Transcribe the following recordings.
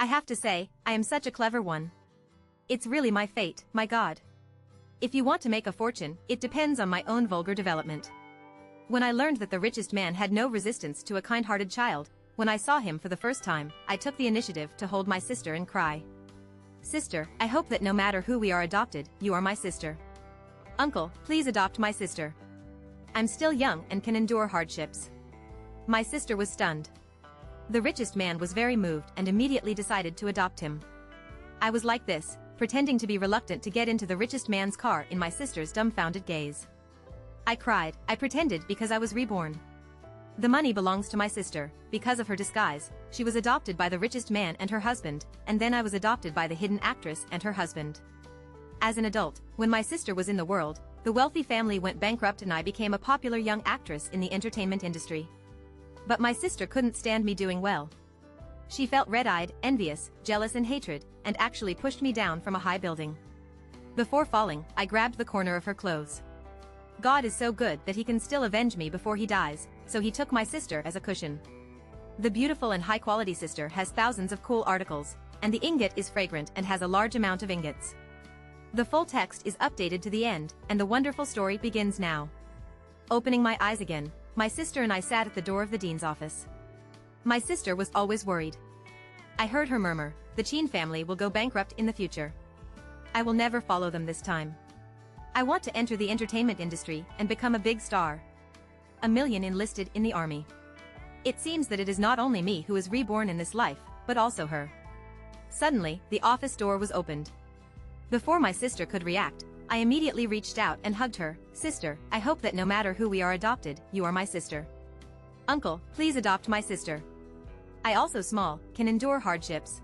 I have to say, I am such a clever one. It's really my fate, my God. If you want to make a fortune, it depends on my own vulgar development. When I learned that the richest man had no resistance to a kind-hearted child, when I saw him for the first time, I took the initiative to hold my sister and cry. Sister, I hope that no matter who we are adopted, you are my sister. Uncle, please adopt my sister. I'm still young and can endure hardships. My sister was stunned. The richest man was very moved and immediately decided to adopt him. I was like this, pretending to be reluctant to get into the richest man's car in my sister's dumbfounded gaze. I cried, I pretended because I was reborn. The money belongs to my sister, because of her disguise, she was adopted by the richest man and her husband, and then I was adopted by the hidden actress and her husband. As an adult, when my sister was in the world, the wealthy family went bankrupt and I became a popular young actress in the entertainment industry. But my sister couldn't stand me doing well. She felt red-eyed, envious, jealous and hatred, and actually pushed me down from a high building. Before falling, I grabbed the corner of her clothes. God is so good that he can still avenge me before he dies, so he took my sister as a cushion. The beautiful and high-quality sister has thousands of cool articles, and the ingot is fragrant and has a large amount of ingots. The full text is updated to the end, and the wonderful story begins now. Opening my eyes again, my sister and I sat at the door of the dean's office. My sister was always worried. I heard her murmur, the Chin family will go bankrupt in the future. I will never follow them this time. I want to enter the entertainment industry and become a big star. 1,000,000 enlisted in the army. It seems that it is not only me who is reborn in this life, but also her. Suddenly, the office door was opened. Before my sister could react, I immediately reached out and hugged her. Sister, I hope that no matter who we are adopted, you are my sister. Uncle, please adopt my sister. I also small, can endure hardships.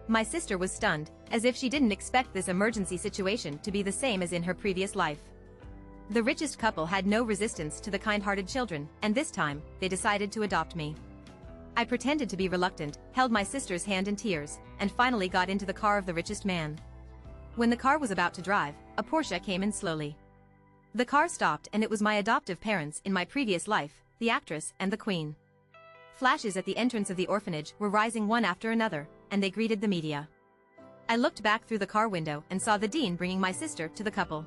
My sister was stunned, as if she didn't expect this emergency situation to be the same as in her previous life. The richest couple had no resistance to the kind-hearted children, and this time, they decided to adopt me. I pretended to be reluctant, held my sister's hand in tears, and finally got into the car of the richest man. When the car was about to drive, a Porsche came in slowly. The car stopped and it was my adoptive parents in my previous life, the actress and the queen. Flashes at the entrance of the orphanage were rising one after another, and they greeted the media. I looked back through the car window and saw the dean bringing my sister to the couple.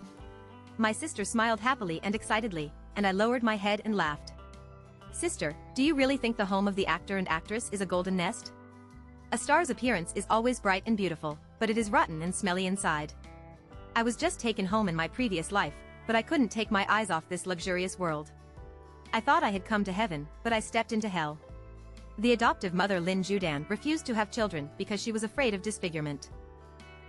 My sister smiled happily and excitedly, and I lowered my head and laughed. Sister, do you really think the home of the actor and actress is a golden nest? A star's appearance is always bright and beautiful, but it is rotten and smelly inside. I was just taken home in my previous life, but I couldn't take my eyes off this luxurious world. I thought I had come to heaven, but I stepped into hell. The adoptive mother Lin Judan refused to have children because she was afraid of disfigurement.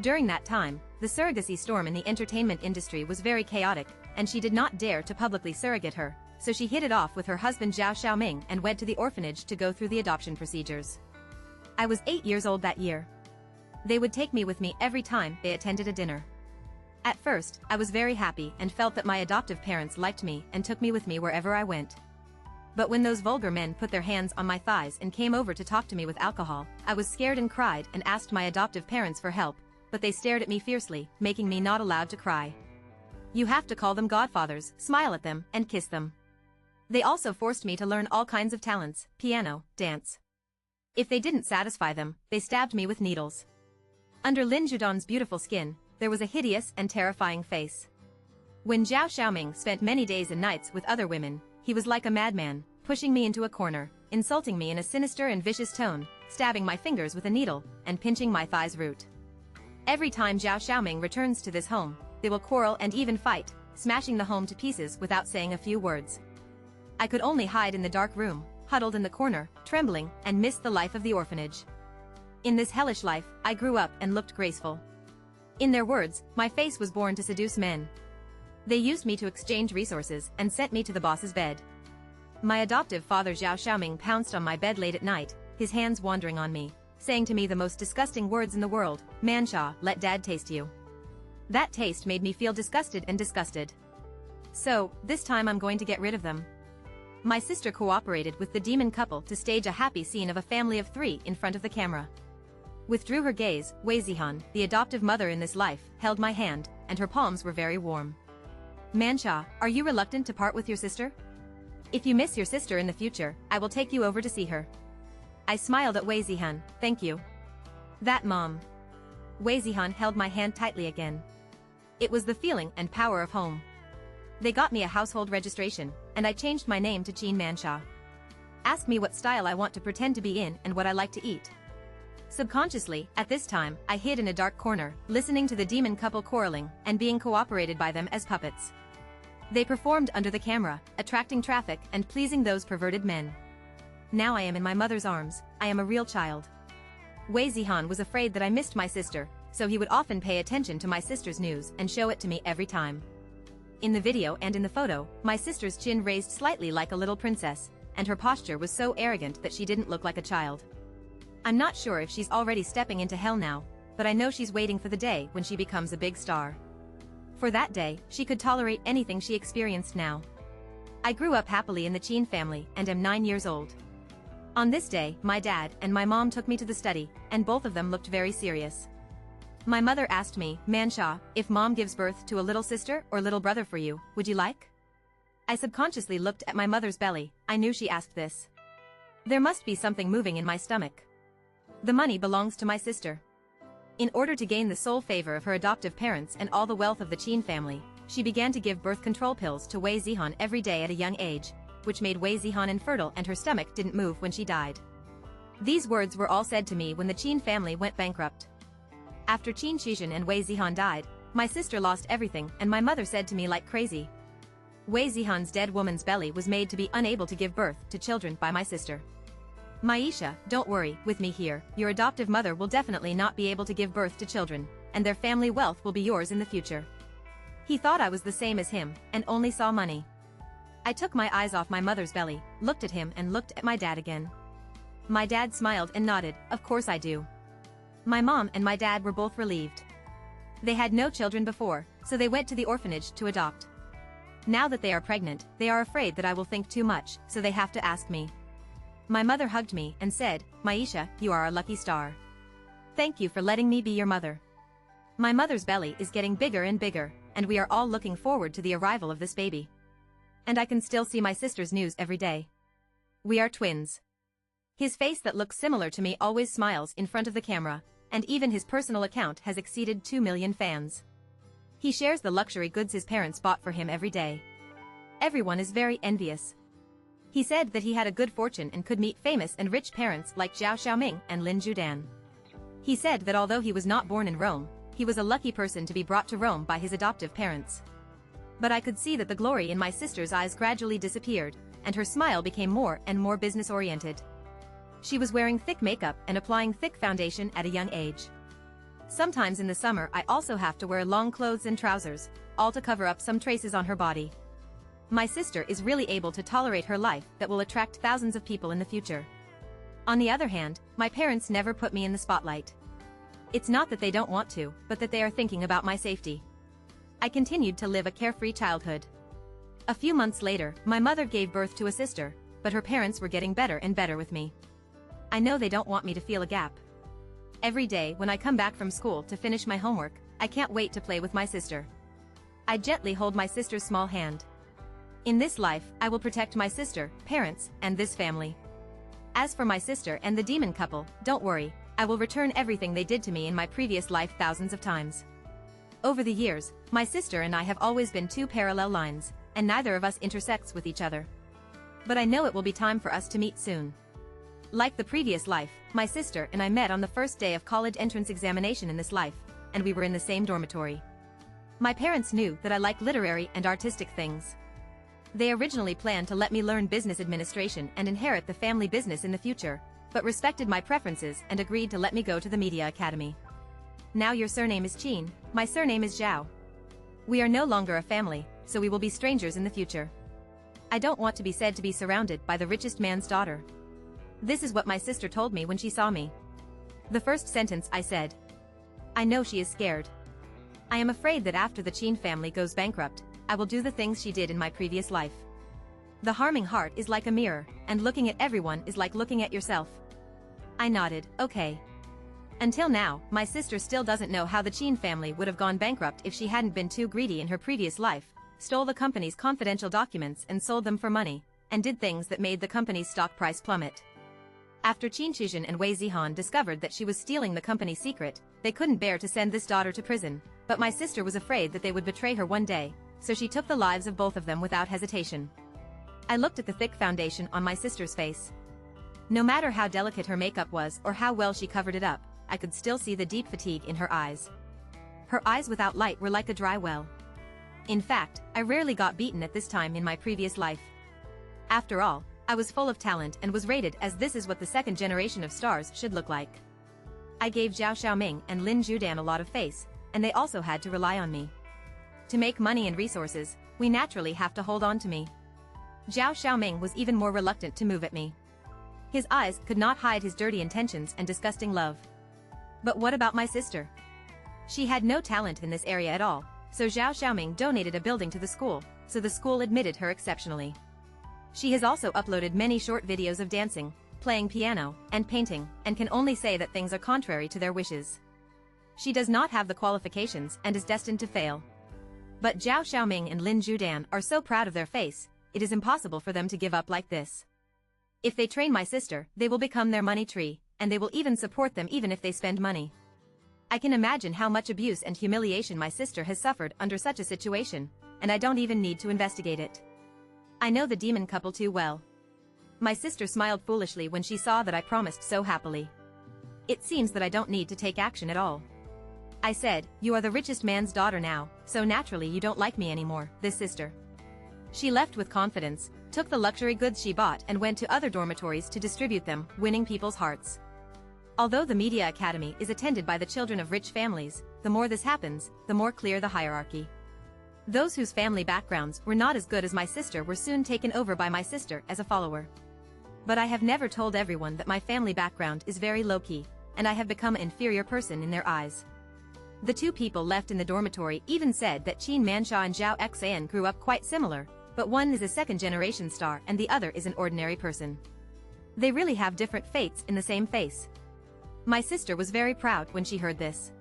During that time, the surrogacy storm in the entertainment industry was very chaotic, and she did not dare to publicly surrogate her, so she hit it off with her husband Zhao Xiaoming and went to the orphanage to go through the adoption procedures. I was 8 years old that year. They would take me with me every time they attended a dinner. At first, I was very happy and felt that my adoptive parents liked me and took me with me wherever I went. But when those vulgar men put their hands on my thighs and came over to talk to me with alcohol, I was scared and cried and asked my adoptive parents for help, but they stared at me fiercely, making me not allowed to cry. You have to call them godfathers, smile at them, and kiss them. They also forced me to learn all kinds of talents, piano, dance. If they didn't satisfy them, they stabbed me with needles. Under Lin Judan's beautiful skin, there was a hideous and terrifying face. When Zhao Xiaoming spent many days and nights with other women, he was like a madman, pushing me into a corner, insulting me in a sinister and vicious tone, stabbing my fingers with a needle, and pinching my thigh's root. Every time Zhao Xiaoming returns to this home, they will quarrel and even fight, smashing the home to pieces without saying a few words. I could only hide in the dark room, huddled in the corner, trembling, and missed the life of the orphanage. In this hellish life, I grew up and looked graceful. In their words, my face was born to seduce men. They used me to exchange resources and sent me to the boss's bed. My adoptive father Zhao Xiaoming pounced on my bed late at night, his hands wandering on me, saying to me the most disgusting words in the world, "Mansha, let dad taste you." That taste made me feel disgusted and disgusted. So, this time I'm going to get rid of them. My sister cooperated with the demon couple to stage a happy scene of a family of 3 in front of the camera. Withdrew her gaze, Wei Zihan, the adoptive mother in this life, held my hand, and her palms were very warm. Mansha, are you reluctant to part with your sister? If you miss your sister in the future, I will take you over to see her. I smiled at Wei Zihan, thank you. That mom. Wei Zihan held my hand tightly again. It was the feeling and power of home. They got me a household registration, and I changed my name to Qin Mansha. Ask me what style I want to pretend to be in and what I like to eat. Subconsciously, at this time, I hid in a dark corner, listening to the demon couple quarreling and being cooperated by them as puppets. They performed under the camera, attracting traffic and pleasing those perverted men. Now I am in my mother's arms, I am a real child. Wei Zihan was afraid that I missed my sister, so he would often pay attention to my sister's news and show it to me every time. In the video and in the photo, my sister's chin raised slightly like a little princess, and her posture was so arrogant that she didn't look like a child. I'm not sure if she's already stepping into hell now, but I know she's waiting for the day when she becomes a big star. For that day, she could tolerate anything she experienced now. I grew up happily in the Qin family and am 9 years old. On this day, my dad and my mom took me to the study, and both of them looked very serious. My mother asked me, Mansha, if mom gives birth to a little sister or little brother for you, would you like? I subconsciously looked at my mother's belly, I knew she asked this. There must be something moving in my stomach. The money belongs to my sister. In order to gain the sole favor of her adoptive parents and all the wealth of the Qin family, she began to give birth control pills to Wei Zihan every day at a young age, which made Wei Zihan infertile and her stomach didn't move when she died. These words were all said to me when the Qin family went bankrupt. After Qin Shizhen and Wei Zihan died, my sister lost everything and my mother said to me like crazy. Wei Zihan's dead woman's belly was made to be unable to give birth to children by my sister. Maisha, don't worry, with me here, your adoptive mother will definitely not be able to give birth to children, and their family wealth will be yours in the future. He thought I was the same as him, and only saw money. I took my eyes off my mother's belly, looked at him and looked at my dad again. My dad smiled and nodded, of course I do. My mom and my dad were both relieved. They had no children before, so they went to the orphanage to adopt. Now that they are pregnant, they are afraid that I will think too much, so they have to ask me. My mother hugged me and said, Maisha, you are a lucky star. Thank you for letting me be your mother. My mother's belly is getting bigger and bigger, and we are all looking forward to the arrival of this baby. And I can still see my sister's news every day. We are twins. His face that looks similar to me always smiles in front of the camera, and even his personal account has exceeded 2 million fans. He shares the luxury goods his parents bought for him every day. Everyone is very envious. He said that he had a good fortune and could meet famous and rich parents like Zhao Xiaoming and Lin Judan. He said that although he was not born in Rome, he was a lucky person to be brought to Rome by his adoptive parents. But I could see that the glory in my sister's eyes gradually disappeared, and her smile became more and more business-oriented. She was wearing thick makeup and applying thick foundation at a young age. Sometimes in the summer I also have to wear long clothes and trousers, all to cover up some traces on her body. My sister is really able to tolerate her life that will attract thousands of people in the future. On the other hand, my parents never put me in the spotlight. It's not that they don't want to, but that they are thinking about my safety. I continued to live a carefree childhood. A few months later, my mother gave birth to a sister, but her parents were getting better and better with me. I know they don't want me to feel a gap. Every day when I come back from school to finish my homework, I can't wait to play with my sister. I gently hold my sister's small hand. In this life, I will protect my sister, parents, and this family. As for my sister and the demon couple, don't worry, I will return everything they did to me in my previous life thousands of times. Over the years, my sister and I have always been two parallel lines, and neither of us intersects with each other. But I know it will be time for us to meet soon. Like the previous life, my sister and I met on the first day of college entrance examination in this life, and we were in the same dormitory. My parents knew that I like literary and artistic things. They originally planned to let me learn business administration and inherit the family business in the future, but respected my preferences and agreed to let me go to the media academy. Now your surname is Qin, my surname is Zhao. We are no longer a family, so we will be strangers in the future. I don't want to be said to be surrounded by the richest man's daughter. This is what my sister told me when she saw me. The first sentence I said. I know she is scared. I am afraid that after the Qin family goes bankrupt, I will do the things she did in my previous life. The harming heart is like a mirror, and looking at everyone is like looking at yourself. I nodded, okay. Until now, my sister still doesn't know how the Qin family would have gone bankrupt if she hadn't been too greedy in her previous life, stole the company's confidential documents and sold them for money, and did things that made the company's stock price plummet. After Qin Shizhen and Wei Zihan discovered that she was stealing the company's secret, they couldn't bear to send this daughter to prison, but my sister was afraid that they would betray her one day, so she took the lives of both of them without hesitation. I looked at the thick foundation on my sister's face. No matter how delicate her makeup was or how well she covered it up, I could still see the deep fatigue in her eyes. Her eyes without light were like a dry well. In fact, I rarely got beaten at this time in my previous life. After all, I was full of talent and was rated as this is what the second generation of stars should look like. I gave Zhao Xiaoming and Lin Zhudan a lot of face, and they also had to rely on me. To make money and resources, we naturally have to hold on to me. Zhao Xiaoming was even more reluctant to move at me. His eyes could not hide his dirty intentions and disgusting love. But what about my sister? She had no talent in this area at all, so Zhao Xiaoming donated a building to the school, so the school admitted her exceptionally. She has also uploaded many short videos of dancing, playing piano, and painting, and can only say that things are contrary to their wishes. She does not have the qualifications and is destined to fail. But Zhao Xiaoming and Lin Zhudan are so proud of their face, it is impossible for them to give up like this. If they train my sister, they will become their money tree, and they will even support them even if they spend money. I can imagine how much abuse and humiliation my sister has suffered under such a situation, and I don't even need to investigate it. I know the demon couple too well. My sister smiled foolishly when she saw that I promised so happily. It seems that I don't need to take action at all. I said, "You are the richest man's daughter now, so naturally you don't like me anymore, this sister." She left with confidence, took the luxury goods she bought and went to other dormitories to distribute them, winning people's hearts. Although the Media Academy is attended by the children of rich families, the more this happens, the more clear the hierarchy. Those whose family backgrounds were not as good as my sister were soon taken over by my sister as a follower. But I have never told everyone that my family background is very low-key, and I have become an inferior person in their eyes. The two people left in the dormitory even said that Qin Mansha and Zhao Xan grew up quite similar, but one is a second-generation star and the other is an ordinary person. They really have different fates in the same face. My sister was very proud when she heard this.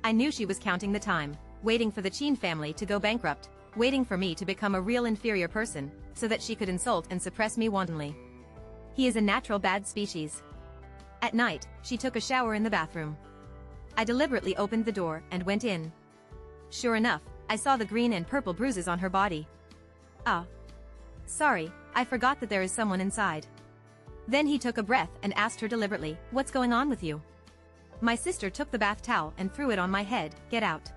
I knew she was counting the time, waiting for the Qin family to go bankrupt, waiting for me to become a real inferior person, so that she could insult and suppress me wantonly. He is a natural bad species. At night, she took a shower in the bathroom. I deliberately opened the door and went in. Sure enough, I saw the green and purple bruises on her body. Ah. Sorry, I forgot that there is someone inside. Then he took a breath and asked her deliberately, "What's going on with you?" My sister took the bath towel and threw it on my head. "Get out."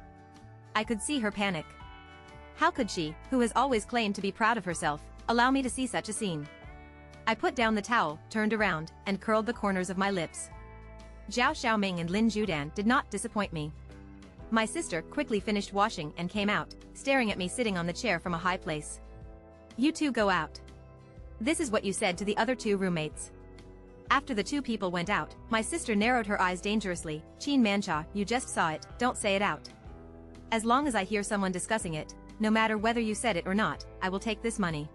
I could see her panic. How could she, who has always claimed to be proud of herself, allow me to see such a scene? I put down the towel, turned around, and curled the corners of my lips. Zhao Xiaoming and Lin Zhudan did not disappoint me. My sister quickly finished washing and came out, staring at me sitting on the chair from a high place. "You two go out." This is what you said to the other two roommates. After the two people went out, my sister narrowed her eyes dangerously. "Qin Mansha, you just saw it, don't say it out. As long as I hear someone discussing it, no matter whether you said it or not, I will take this money.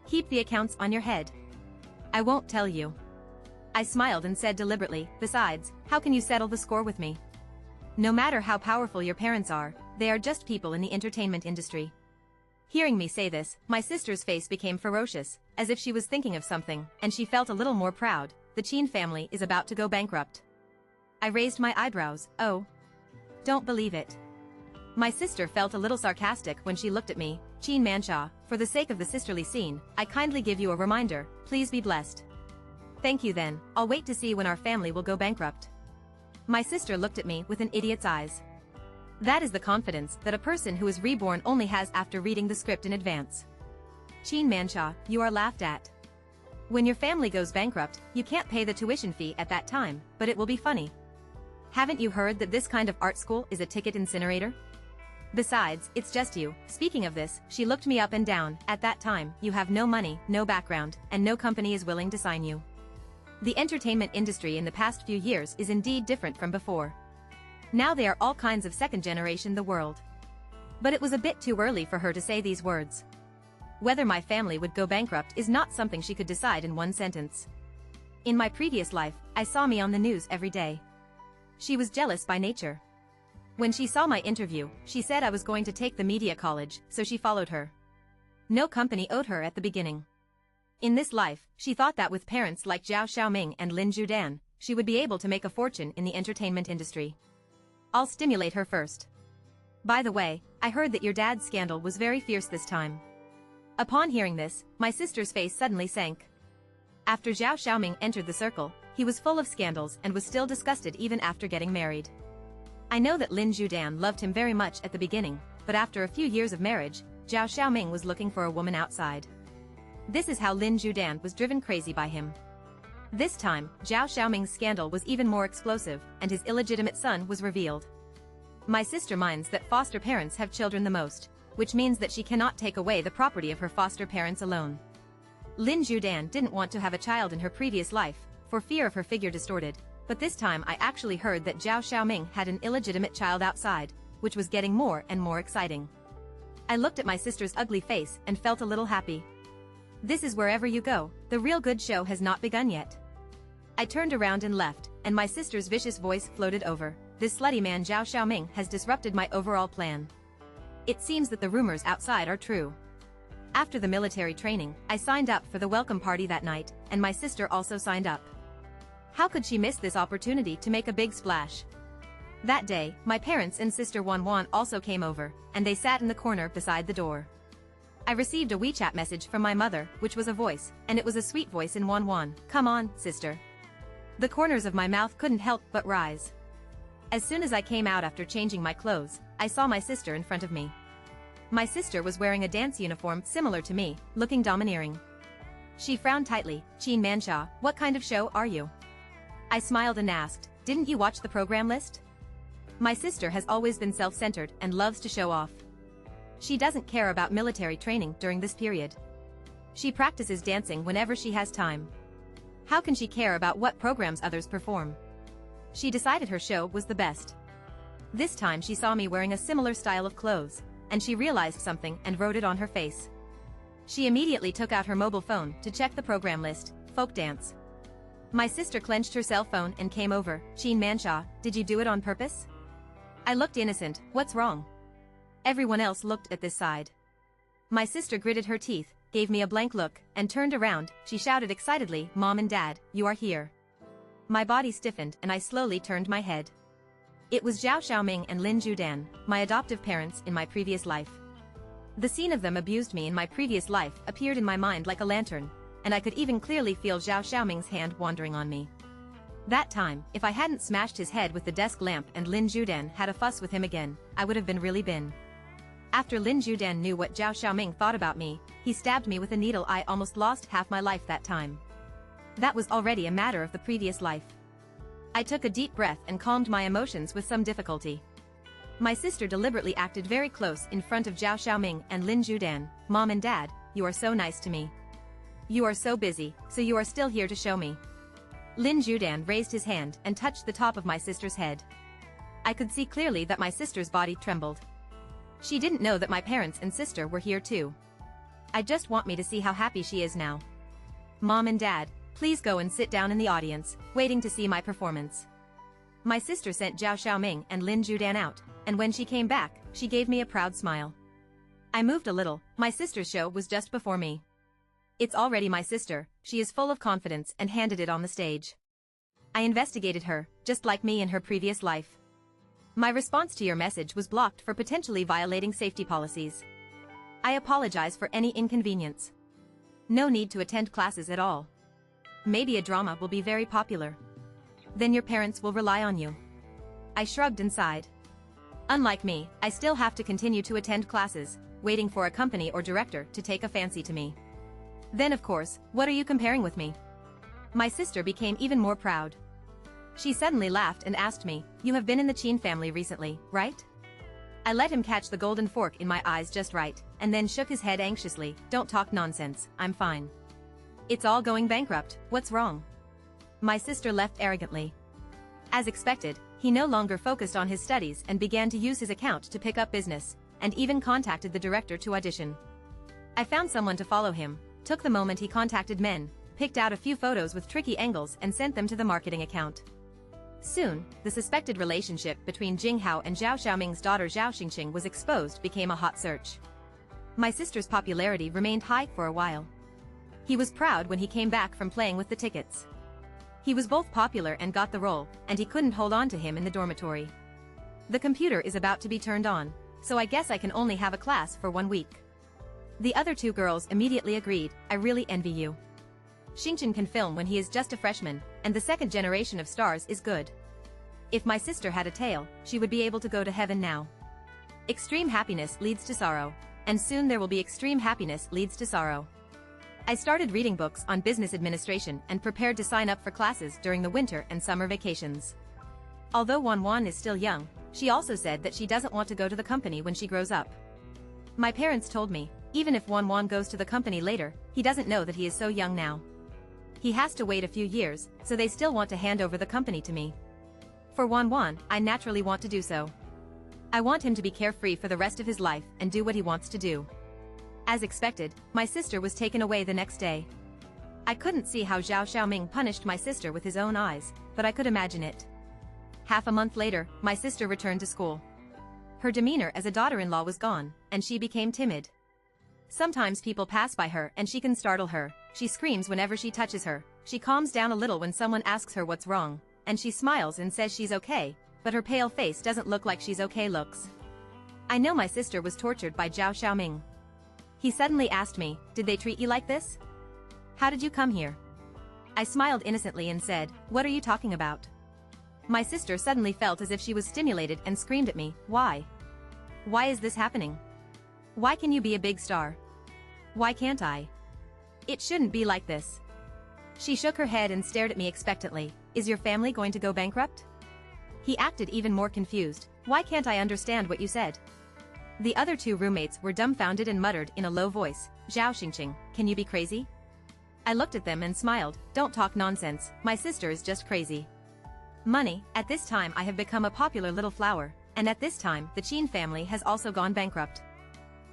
Keep the accounts on your head. I won't tell you." I smiled and said deliberately, "Besides, how can you settle the score with me? No matter how powerful your parents are, they are just people in the entertainment industry." Hearing me say this, my sister's face became ferocious, as if she was thinking of something, and she felt a little more proud. The Qin family is about to go bankrupt. I raised my eyebrows. "Oh. Don't believe it." My sister felt a little sarcastic when she looked at me. "Qin Mansha, for the sake of the sisterly scene, I kindly give you a reminder, please be blessed." "Thank you then, I'll wait to see when our family will go bankrupt." My sister looked at me with an idiot's eyes. That is the confidence that a person who is reborn only has after reading the script in advance. "Qin Mansha, you are laughed at. When your family goes bankrupt, you can't pay the tuition fee at that time, but it will be funny. Haven't you heard that this kind of art school is a ticket incinerator? Besides, it's just you." Speaking of this, she looked me up and down. "At that time, you have no money, no background, and no company is willing to sign you. The entertainment industry in the past few years is indeed different from before. Now they are all kinds of second generation the world." But it was a bit too early for her to say these words. Whether my family would go bankrupt is not something she could decide in one sentence. In my previous life, I saw me on the news every day. She was jealous by nature. When she saw my interview, she said I was going to take the media college, so she followed her. No company owed her at the beginning. In this life, she thought that with parents like Zhao Xiaoming and Lin Judan, she would be able to make a fortune in the entertainment industry. I'll stimulate her first. By the way, I heard that your dad's scandal was very fierce this time. Upon hearing this, my sister's face suddenly sank. After Zhao Xiaoming entered the circle, he was full of scandals and was still disgusted even after getting married. I know that Lin Judan loved him very much at the beginning, but after a few years of marriage, Zhao Xiaoming was looking for a woman outside. This is how Lin Judan was driven crazy by him. This time, Zhao Xiaoming's scandal was even more explosive, and his illegitimate son was revealed. My sister minds that foster parents have children the most, which means that she cannot take away the property of her foster parents alone. Lin Judan didn't want to have a child in her previous life, for fear of her figure distorted, but this time I actually heard that Zhao Xiaoming had an illegitimate child outside, which was getting more and more exciting. I looked at my sister's ugly face and felt a little happy. This is wherever you go, the real good show has not begun yet. I turned around and left, and my sister's vicious voice floated over. This slutty man Zhao Xiaoming has disrupted my overall plan. It seems that the rumors outside are true. After the military training, I signed up for the welcome party that night, and my sister also signed up. How could she miss this opportunity to make a big splash? That day, my parents and sister Wan also came over, and they sat in the corner beside the door. I received a WeChat message from my mother, which was a voice, and it was a sweet voice in Wan. Come on, sister. The corners of my mouth couldn't help but rise. As soon as I came out after changing my clothes, I saw my sister in front of me. My sister was wearing a dance uniform similar to me, looking domineering. She frowned tightly. Qin Mansha, what kind of show are you? I smiled and asked, didn't you watch the program list? My sister has always been self-centered and loves to show off. She doesn't care about military training during this period. She practices dancing whenever she has time. How can she care about what programs others perform? She decided her show was the best. This time she saw me wearing a similar style of clothes, and she realized something and wrote it on her face. She immediately took out her mobile phone to check the program list, folk dance. My sister clenched her cell phone and came over. Qin Mansha, did you do it on purpose? I looked innocent. What's wrong? Everyone else looked at this side. My sister gritted her teeth, gave me a blank look, and turned around. She shouted excitedly, Mom and Dad, you are here. My body stiffened and I slowly turned my head. It was Zhao Xiaoming and Lin Judan, my adoptive parents in my previous life. The scene of them abused me in my previous life appeared in my mind like a lantern, and I could even clearly feel Zhao Xiaoming's hand wandering on me. That time, if I hadn't smashed his head with the desk lamp and Lin Judan had a fuss with him again, I would have been really been. After Lin Judan knew what Zhao Xiaoming thought about me, he stabbed me with a needle. I almost lost half my life that time. That was already a matter of the previous life. I took a deep breath and calmed my emotions with some difficulty. My sister deliberately acted very close in front of Zhao Xiaoming and Lin Judan. Mom and Dad, you are so nice to me. You are so busy, so you are still here to show me. Lin Judan raised his hand and touched the top of my sister's head. I could see clearly that my sister's body trembled. She didn't know that my parents and sister were here too. I just want me to see how happy she is now. Mom and Dad, please go and sit down in the audience, waiting to see my performance. My sister sent Zhao Xiaoming and Lin Judan out, and when she came back, she gave me a proud smile. I moved a little. My sister's show was just before me. It's already my sister, she is full of confidence and handed it on the stage. I investigated her, just like me in her previous life. My response to your message was blocked for potentially violating safety policies. I apologize for any inconvenience. No need to attend classes at all. Maybe a drama will be very popular. Then your parents will rely on you. I shrugged and sighed. Unlike me, I still have to continue to attend classes, waiting for a company or director to take a fancy to me. Then of course, what are you comparing with me? My sister became even more proud. She suddenly laughed and asked me, you have been in the Qin family recently, right? I let him catch the golden fork in my eyes just right, and then shook his head anxiously. Don't talk nonsense, I'm fine. It's all going bankrupt, what's wrong? My sister left arrogantly. As expected, he no longer focused on his studies and began to use his account to pick up business, and even contacted the director to audition. I found someone to follow him, took the moment he contacted men, picked out a few photos with tricky angles and sent them to the marketing account. Soon, the suspected relationship between Jing Hao and Zhao Xiaoming's daughter Zhao Xingqing was exposed, became a hot search. My sister's popularity remained high for a while. He was proud when he came back from playing with the tickets. He was both popular and got the role, and he couldn't hold on to him in the dormitory. The computer is about to be turned on, so I guess I can only have a class for 1 week. The other two girls immediately agreed, I really envy you. Xingchen can film when he is just a freshman, and the second generation of stars is good. If my sister had a tail, she would be able to go to heaven now. Extreme happiness leads to sorrow, and soon there will be extreme happiness leads to sorrow. I started reading books on business administration and prepared to sign up for classes during the winter and summer vacations. Although Wanwan is still young, she also said that she doesn't want to go to the company when she grows up. My parents told me, even if Wanwan goes to the company later, he doesn't know that he is so young now. He has to wait a few years, so they still want to hand over the company to me. For Wanwan, I naturally want to do so. I want him to be carefree for the rest of his life and do what he wants to do. As expected, my sister was taken away the next day. I couldn't see how Zhao Xiaoming punished my sister with his own eyes, but I could imagine it. Half a month later, my sister returned to school. Her demeanor as a daughter-in-law was gone, and she became timid. Sometimes people pass by her and she can startle her. She screams whenever she touches her. She calms down a little when someone asks her what's wrong, and she smiles and says she's okay, but her pale face doesn't look like she's okay looks. I know my sister was tortured by Zhao Xiaoming. He suddenly asked me, did they treat you like this? How did you come here? I smiled innocently and said, what are you talking about? My sister suddenly felt as if she was stimulated and screamed at me, why? Why is this happening? Why can you be a big star? Why can't I? It shouldn't be like this. She shook her head and stared at me expectantly, is your family going to go bankrupt? He acted even more confused, why can't I understand what you said? The other two roommates were dumbfounded and muttered in a low voice, Zhao Xingqing, can you be crazy? I looked at them and smiled, don't talk nonsense, my sister is just crazy. Money, at this time I have become a popular little flower, and at this time the Qin family has also gone bankrupt.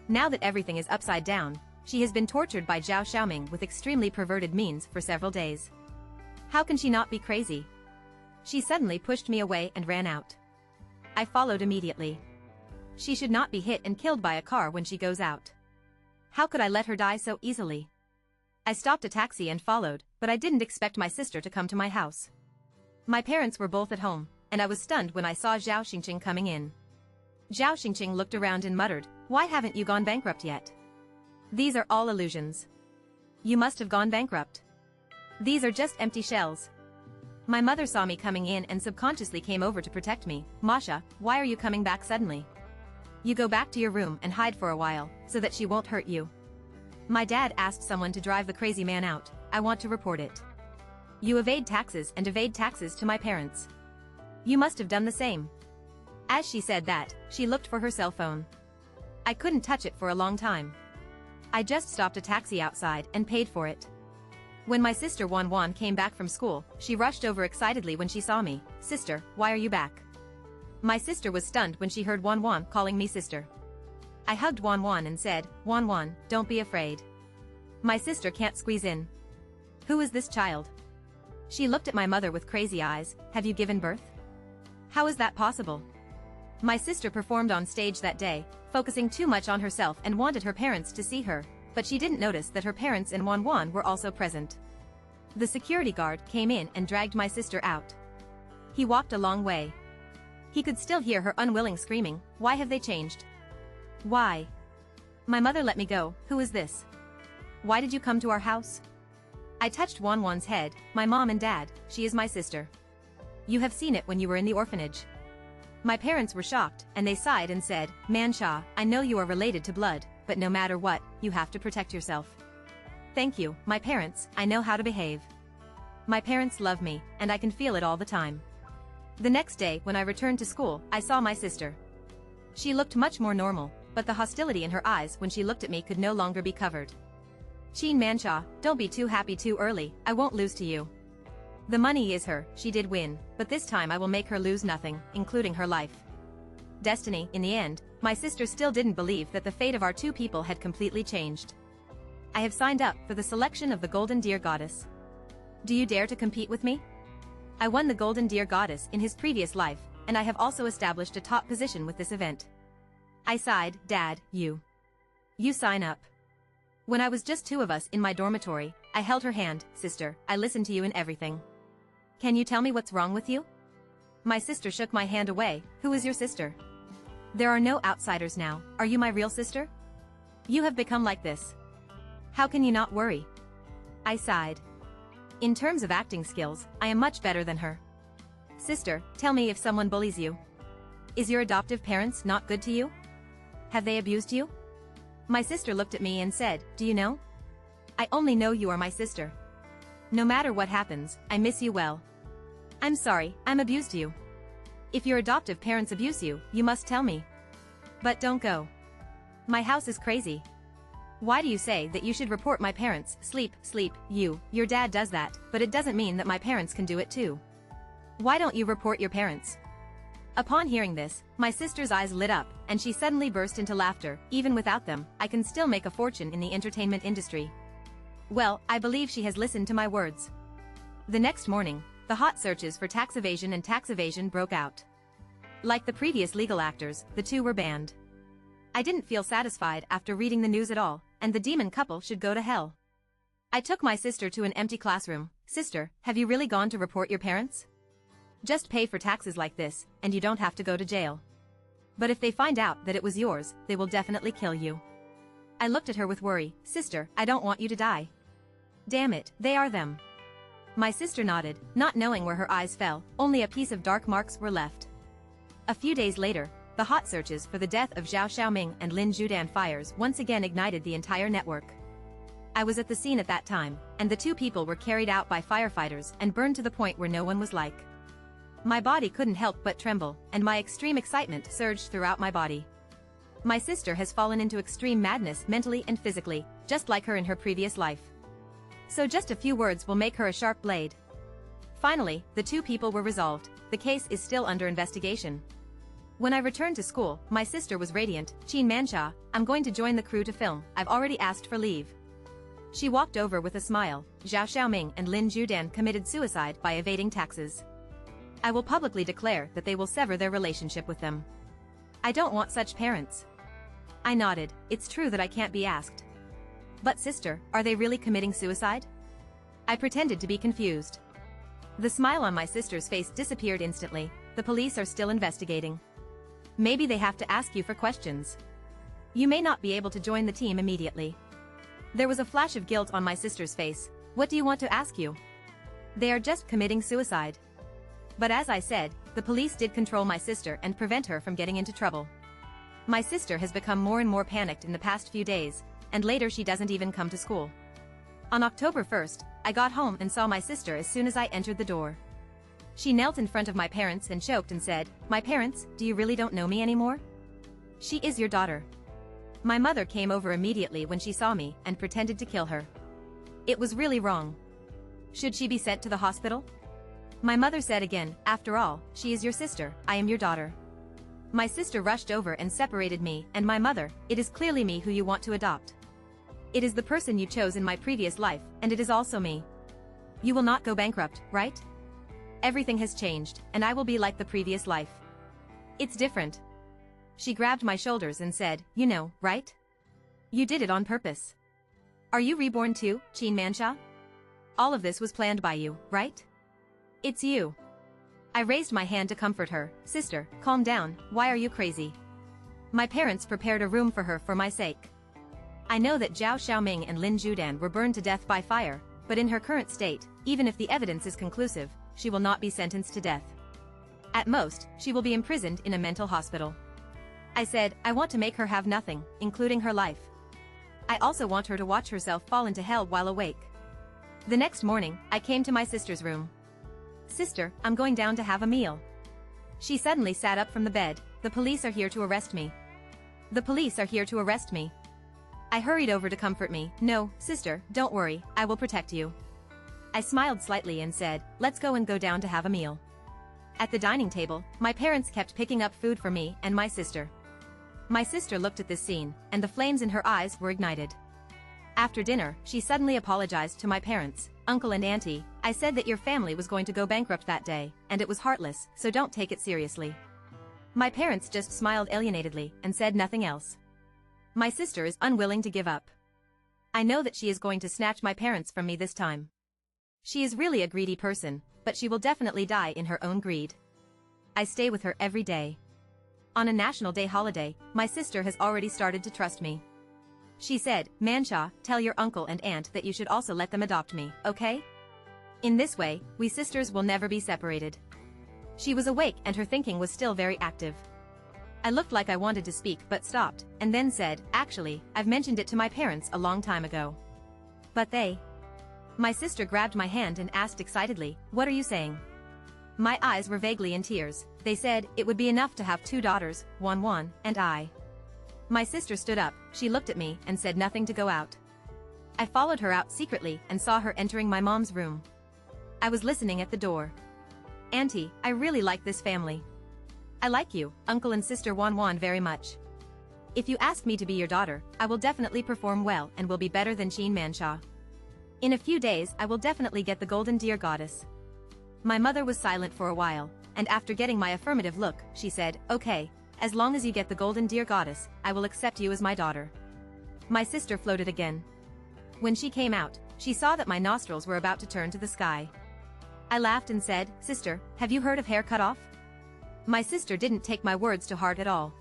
Now that everything is upside down, she has been tortured by Zhao Xiaoming with extremely perverted means for several days. How can she not be crazy? She suddenly pushed me away and ran out. I followed immediately. She should not be hit and killed by a car when she goes out. How could I let her die so easily? I stopped a taxi and followed, but I didn't expect my sister to come to my house. My parents were both at home, and I was stunned when I saw Zhao Xingqing coming in. Zhao Xingqing looked around and muttered, why haven't you gone bankrupt yet? These are all illusions. You must have gone bankrupt. These are just empty shells. My mother saw me coming in and subconsciously came over to protect me. Masha, why are you coming back suddenly? You go back to your room and hide for a while, so that she won't hurt you. My dad asked someone to drive the crazy man out, I want to report it. You evade taxes and evade taxes to my parents. You must have done the same. As she said that, she looked for her cell phone. I couldn't touch it for a long time. I just stopped a taxi outside and paid for it. When my sister Wanwan came back from school, she rushed over excitedly when she saw me. Sister, why are you back? My sister was stunned when she heard Wanwan calling me sister. I hugged Wanwan and said, Wanwan, don't be afraid. My sister can't squeeze in. Who is this child? She looked at my mother with crazy eyes, have you given birth? How is that possible? My sister performed on stage that day, focusing too much on herself and wanted her parents to see her, but she didn't notice that her parents and Wanwan were also present. The security guard came in and dragged my sister out. He walked a long way. He could still hear her unwilling screaming, why have they changed? Why? My mother let me go, who is this? Why did you come to our house? I touched Wanwan's head, my mom and dad, she is my sister. You have seen it when you were in the orphanage. My parents were shocked, and they sighed and said, Mansha, I know you are related to blood, but no matter what, you have to protect yourself. Thank you, my parents, I know how to behave. My parents love me, and I can feel it all the time. The next day when I returned to school, I saw my sister. She looked much more normal, but the hostility in her eyes when she looked at me could no longer be covered. Qin Mansha, don't be too happy too early, I won't lose to you. The money is her, she did win, but this time I will make her lose nothing, including her life. Destiny, in the end, my sister still didn't believe that the fate of our two people had completely changed. I have signed up for the selection of the Golden Deer Goddess. Do you dare to compete with me? I won the Golden Deer Goddess in his previous life, and I have also established a top position with this event. I sighed, Dad, you sign up. When I was just two of us in my dormitory, I held her hand. Sister, I listen to you in everything. Can you tell me what's wrong with you? My sister shook my hand away. Who is your sister? There are no outsiders now. Are you my real sister? You have become like this. How can you not worry? I sighed. In terms of acting skills, I am much better than her. Sister, tell me if someone bullies you. Is your adoptive parents not good to you? Have they abused you? My sister looked at me and said, do you know? I only know you are my sister. No matter what happens, I miss you well. I'm sorry, I'm abused you. If your adoptive parents abuse you, you must tell me. But don't go. My house is crazy. Why do you say that you should report my parents? Sleep, your dad does that, but it doesn't mean that my parents can do it too. Why don't you report your parents? Upon hearing this, my sister's eyes lit up, and she suddenly burst into laughter. Even without them, I can still make a fortune in the entertainment industry. Well, I believe she has listened to my words. The next morning, the hot searches for tax evasion broke out. Like the previous legal actors, the two were banned. I didn't feel satisfied after reading the news at all, and the demon couple should go to hell. I took my sister to an empty classroom. Sister, have you really gone to report your parents? Just pay for taxes like this, and you don't have to go to jail. But if they find out that it was yours, they will definitely kill you. I looked at her with worry. Sister, I don't want you to die. Damn it, they are them. My sister nodded, not knowing where her eyes fell. Only a piece of dark marks were left. A few days later, the hot searches for the death of Zhao Xiaoming and Lin Zhudan fires once again ignited the entire network. I was at the scene at that time, and the two people were carried out by firefighters and burned to the point where no one was like. My body couldn't help but tremble, and my extreme excitement surged throughout my body. My sister has fallen into extreme madness mentally and physically, just like her in her previous life. So just a few words will make her a sharp blade. Finally, the two people were resolved. The case is still under investigation. When I returned to school, my sister was radiant. Qin Mansha, I'm going to join the crew to film. I've already asked for leave. She walked over with a smile. Zhao Xiaoming and Lin Zhudan committed suicide by evading taxes. I will publicly declare that they will sever their relationship with them. I don't want such parents. I nodded. It's true that I can't be asked. But sister, are they really committing suicide? I pretended to be confused. The smile on my sister's face disappeared instantly. The police are still investigating. Maybe they have to ask you for questions. You may not be able to join the team immediately. There was a flash of guilt on my sister's face. What do you want to ask you? They are just committing suicide. But as I said, the police did control my sister and prevent her from getting into trouble. My sister has become more and more panicked in the past few days, and later she doesn't even come to school. On October 1st, I got home and saw my sister as soon as I entered the door. She knelt in front of my parents and choked and said, "My parents, do you really don't know me anymore? She is your daughter." My mother came over immediately when she saw me and pretended to kill her. It was really wrong. Should she be sent to the hospital? My mother said again, "After all, she is your sister, I am your daughter." My sister rushed over and separated me and my mother. "It is clearly me who you want to adopt. It is the person you chose in my previous life, and it is also me. You will not go bankrupt, right? Everything has changed, and I will be like the previous life. It's different." She grabbed my shoulders and said, "You know, right? You did it on purpose. Are you reborn too, Qin Mansha? All of this was planned by you, right? It's you." I raised my hand to comfort her. "Sister, calm down, why are you crazy? My parents prepared a room for her for my sake. I know that Zhao Xiaoming and Lin Zhudan were burned to death by fire, but in her current state, even if the evidence is conclusive, she will not be sentenced to death. At most, she will be imprisoned in a mental hospital." I said, "I want to make her have nothing, including her life. I also want her to watch herself fall into hell while awake." The next morning, I came to my sister's room. "Sister, I'm going down to have a meal." She suddenly sat up from the bed. "The police are here to arrest me. The police are here to arrest me." I hurried over to comfort me. "No, sister, don't worry, I will protect you." I smiled slightly and said, "Let's go down to have a meal." At the dining table, my parents kept picking up food for me and my sister. My sister looked at this scene, and the flames in her eyes were ignited. After dinner, she suddenly apologized to my parents. "Uncle and auntie, I said that your family was going to go bankrupt that day, and it was heartless, so don't take it seriously." My parents just smiled alienatedly and said nothing else. My sister is unwilling to give up. I know that she is going to snatch my parents from me this time. She is really a greedy person, but she will definitely die in her own greed. I stay with her every day. On a National Day holiday, my sister has already started to trust me. She said, Manshaw, tell your uncle and aunt that you should also let them adopt me, okay? In this way, we sisters will never be separated. She was awake and her thinking was still very active. I looked like I wanted to speak but stopped, and then said, actually, I've mentioned it to my parents a long time ago. But they... My sister grabbed my hand and asked excitedly, what are you saying? My eyes were vaguely in tears. They said, it would be enough to have 2 daughters, Wan and I. My sister stood up, she looked at me and said nothing to go out. I followed her out secretly and saw her entering my mom's room. I was listening at the door. Auntie, I really like this family. I like you, uncle and sister Wan very much. If you ask me to be your daughter, I will definitely perform well and will be better than Sheen Manshaw. In a few days I will definitely get the golden deer goddess. My mother was silent for a while, and after getting my affirmative look, she said, okay, as long as you get the golden deer goddess, I will accept you as my daughter. My sister floated again. When she came out, she saw that my nostrils were about to turn to the sky. I laughed and said, sister, have you heard of hair cut off? My sister didn't take my words to heart at all.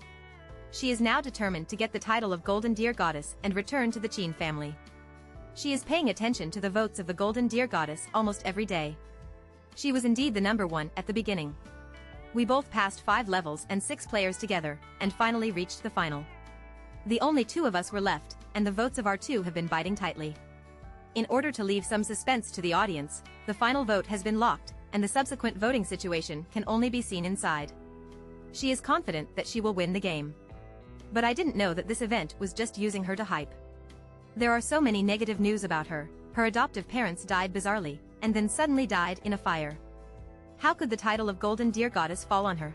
She is now determined to get the title of golden deer goddess and return to the Sheen family. She is paying attention to the votes of the golden deer goddess almost every day. She was indeed the number 1 at the beginning. We both passed 5 levels and 6 players together, and finally reached the final. The only 2 of us were left, and the votes of our 2 have been biting tightly. In order to leave some suspense to the audience, the final vote has been locked, and the subsequent voting situation can only be seen inside. She is confident that she will win the game. But I didn't know that this event was just using her to hype. There are so many negative news about her. Her adoptive parents died bizarrely, and then suddenly died in a fire. How could the title of Golden Deer Goddess fall on her?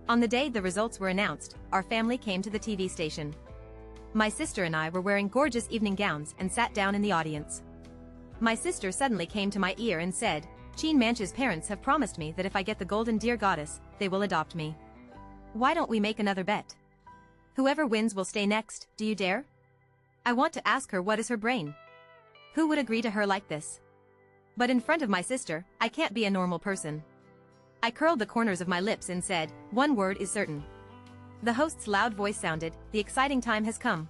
On the day the results were announced, our family came to the TV station. My sister and I were wearing gorgeous evening gowns and sat down in the audience. My sister suddenly came to my ear and said, Sheen Manshaw's parents have promised me that if I get the Golden Deer Goddess, they will adopt me. Why don't we make another bet? Whoever wins will stay next, do you dare? I want to ask her what is her brain. Who would agree to her like this? But in front of my sister, I can't be a normal person. I curled the corners of my lips and said, one word is certain. The host's loud voice sounded, the exciting time has come.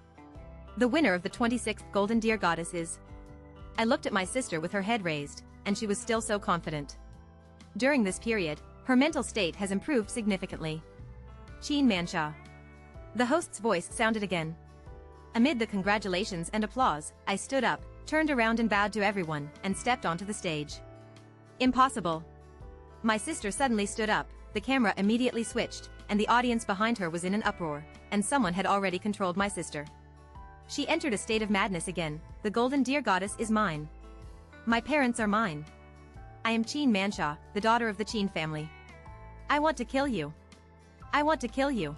The winner of the 26th Golden Deer Goddess is... I looked at my sister with her head raised, and she was still so confident. During this period, her mental state has improved significantly. Sheen Manshaw. The host's voice sounded again. Amid the congratulations and applause, I stood up, turned around and bowed to everyone, and stepped onto the stage. Impossible. My sister suddenly stood up, the camera immediately switched, and the audience behind her was in an uproar, and someone had already controlled my sister. She entered a state of madness again. The Golden Deer Goddess is mine. My parents are mine. I am Sheen Manshaw, the daughter of the Sheen family. I want to kill you. I want to kill you.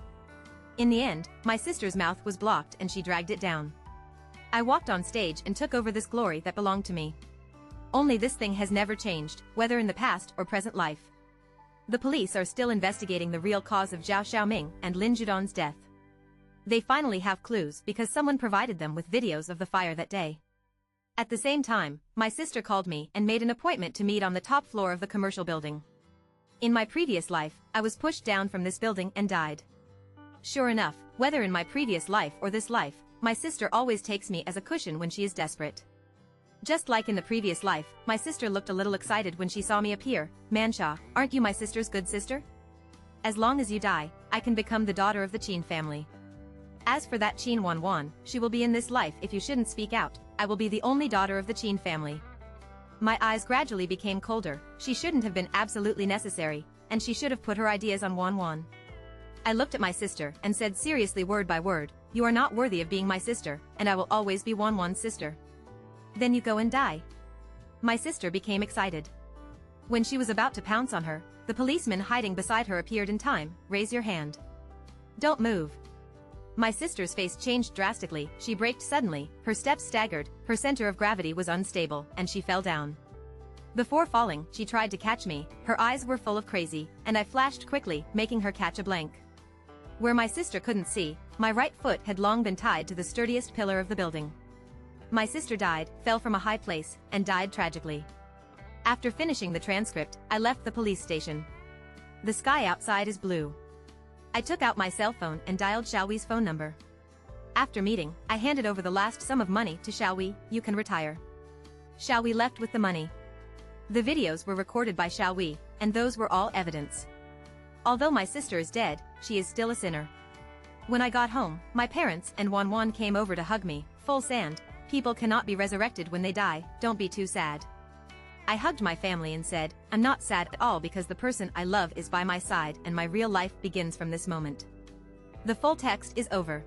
In the end, my sister's mouth was blocked and she dragged it down. I walked on stage and took over this glory that belonged to me. Only this thing has never changed, whether in the past or present life. The police are still investigating the real cause of Zhao Xiaoming and Lin Judon's death. They finally have clues because someone provided them with videos of the fire that day. At the same time, my sister called me and made an appointment to meet on the top floor of the commercial building. In my previous life, I was pushed down from this building and died. Sure enough, whether in my previous life or this life, my sister always takes me as a cushion when she is desperate. Just like in the previous life, my sister looked a little excited when she saw me appear. Manshaw, aren't you my sister's good sister? As long as you die, I can become the daughter of the Sheen family. As for that Sheen Wan, she will be in this life if you shouldn't speak out. I will be the only daughter of the Sheen family. My eyes gradually became colder. She shouldn't have been absolutely necessary, and she should have put her ideas on Wan. I looked at my sister and said seriously word by word, you are not worthy of being my sister, and I will always be Wan's sister. Then you go and die. My sister became excited. When she was about to pounce on her, the policeman hiding beside her appeared in time. Raise your hand. Don't move. My sister's face changed drastically. She braked suddenly, her steps staggered, her center of gravity was unstable, and she fell down. Before falling, she tried to catch me. Her eyes were full of crazy, and I flashed quickly, making her catch a blank. Where my sister couldn't see, my right foot had long been tied to the sturdiest pillar of the building. My sister died, fell from a high place, and died tragically. After finishing the transcript, I left the police station. The sky outside is blue. I took out my cell phone and dialed Xiaowi's phone number. After meeting, I handed over the last sum of money to Xiaowi. You can retire. Xiaowi left with the money. The videos were recorded by Xiaowi, and those were all evidence. Although my sister is dead, she is still a sinner. When I got home, my parents and Wan came over to hug me, full sand. People cannot be resurrected when they die, don't be too sad. I hugged my family and said, I'm not sad at all because the person I love is by my side and my real life begins from this moment. The full text is over.